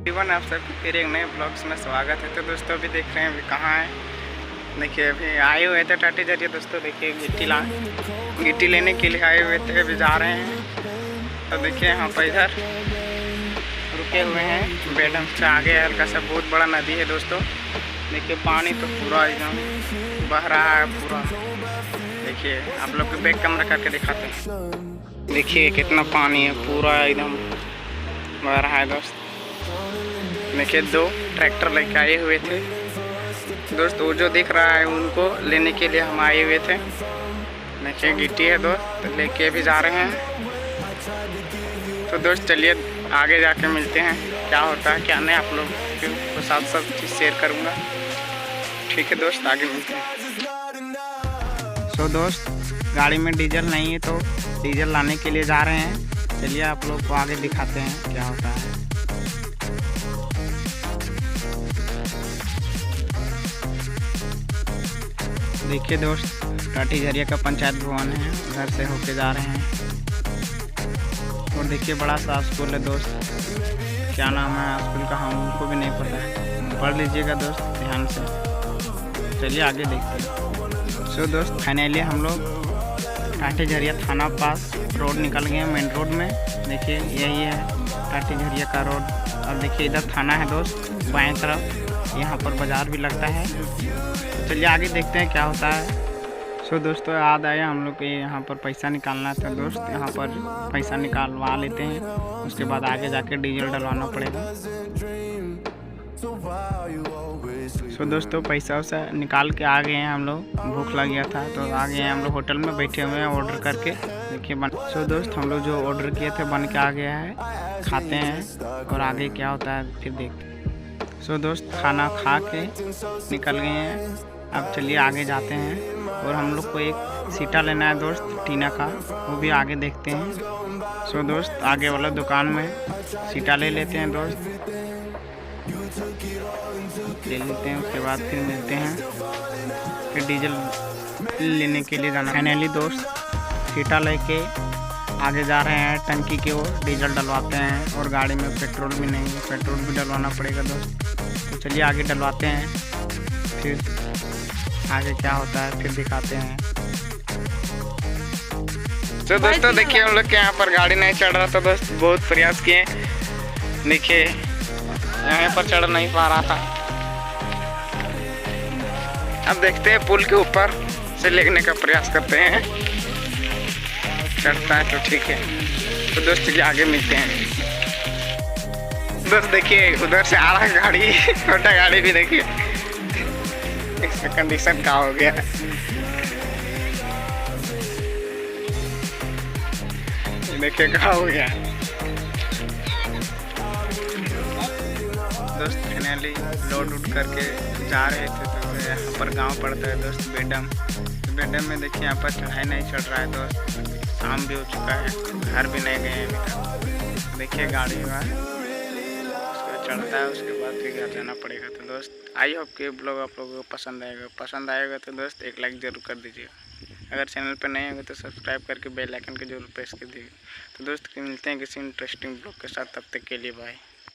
जीवन आप सबको फिर एक नए ब्लॉग्स में स्वागत है। तो दोस्तों अभी देख रहे हैं अभी कहाँ है, देखिए अभी आए हुए थे टाटी जरिए। दोस्तों देखिए गिट्टी लेने के लिए आए हुए थे, अभी जा रहे हैं। तो देखिए यहाँ पर इधर रुके हुए हैं, बेडम से आगे हल्का सा बहुत बड़ा नदी है। दोस्तों देखिए पानी तो पूरा एकदम बह रहा है पूरा। देखिए आप लोग को बैक कैमरा करके दिखाते हैं, देखिए कितना पानी है, पूरा एकदम बह रहा है। देखिए दो ट्रैक्टर लेके आए हुए थे दोस्त, वो जो दिख रहा है उनको लेने के लिए हम आए हुए थे। देखिए गिट्टी है दोस्त, तो लेके भी जा रहे हैं। तो दोस्त चलिए आगे जाके मिलते हैं, क्या होता है क्या नहीं, आप लोग के साथ सब चीज़ शेयर करूँगा। ठीक है दोस्त, आगे मिलते हैं। सो दोस्त गाड़ी में डीजल नहीं है, तो डीजल लाने के लिए जा रहे हैं। चलिए आप लोग को आगे दिखाते हैं क्या होता है। देखिए दोस्त टाटी झरिया का पंचायत भवन है, घर से होके जा रहे हैं। और देखिए बड़ा सा स्कूल है दोस्त, क्या नाम है स्कूल का हमको भी नहीं पता है, पढ़ लीजिएगा दोस्त ध्यान से। चलिए आगे देखते हैं। सो दोस्त फाइनली हम लोग टाटी झरिया थाना पास रोड निकल गए हैं, मेन रोड में। देखिए यही है टाटी झरिया का रोड। और देखिए इधर थाना है दोस्त, बाएं तरफ यहाँ पर बाज़ार भी लगता है। चलिए आगे देखते हैं क्या होता है। सो दोस्तों याद आया हम लोग के यहाँ पर पैसा निकालना था दोस्त, यहाँ पर पैसा निकालवा लेते हैं, उसके बाद आगे जाके डीजल डलवाना पड़ेगा। सो दोस्तों पैसा वैसा निकाल के आ गए हैं हम लोग, भूख लग गया था तो आ गए हैं हम लोग, होटल में बैठे हुए हैं ऑर्डर करके। देखिए सो दोस्त हम लोग जो ऑर्डर किए थे बन के आ गया है, खाते हैं और आगे क्या होता है फिर देखते हैं। सो दोस्त खाना खा के निकल गए हैं, अब चलिए आगे जाते हैं। और हम लोग को एक सीटा लेना है दोस्त टीना का, वो भी आगे देखते हैं। सो दोस्त आगे वाला दुकान में सीटा ले लेते हैं दोस्त, ले लेते हैं, उसके बाद फिर मिलते हैं। फिर डीजल लेने के लिए जाना। फाइनली दोस्त सीटा लेके आगे जा रहे हैं टंकी की ओर, डीजल डलवाते हैं। और गाड़ी में पेट्रोल भी नहीं है, पेट्रोल भी डलवाना पड़ेगा दोस्त। तो चलिए आगे डलवाते हैं, फिर आगे क्या होता है फिर दिखाते हैं। तो दोस्तों देखिए हम लोग के यहाँ पर गाड़ी नहीं चढ़ रहा था दोस्त, बहुत प्रयास किए, देखिए यहाँ पर चढ़ नहीं पा रहा था। अब देखते हैं पुल के ऊपर से लेने का प्रयास करते हैं, चढ़ता है तो ठीक है। तो दोस्त चलिए आगे मिलते हैं। दोस्त देखिए उधर से आ रहा है गाड़ी, छोटा गाड़ी भी देखिए, इसका कंडीशन क्या हो गया है। देखिए क्या हो गया दोस्त। फाइनली लोड उठ करके जा रहे थे, तो यहाँ पर गांव पड़ता है दोस्त बेडम। तो बेडम में देखिए यहाँ पर चढ़ाई नहीं चढ़ रहा है दोस्त, शाम भी हो चुका है, घर भी नहीं गए अभी तक। देखिए गाड़ी में उसको चढ़ता है, उसके बाद फिर घर जाना पड़ेगा। तो दोस्त आई होप कि ब्लॉग आप लोगों को पसंद आएगा तो दोस्त एक लाइक ज़रूर कर दीजिएगा। अगर चैनल पर नहीं होगा तो सब्सक्राइब करके बेल आइकन को जरूर प्रेस कर दीजिएगा। तो दोस्त मिलते हैं किसी इंटरेस्टिंग ब्लॉग के साथ, तब तक के लिए बाय।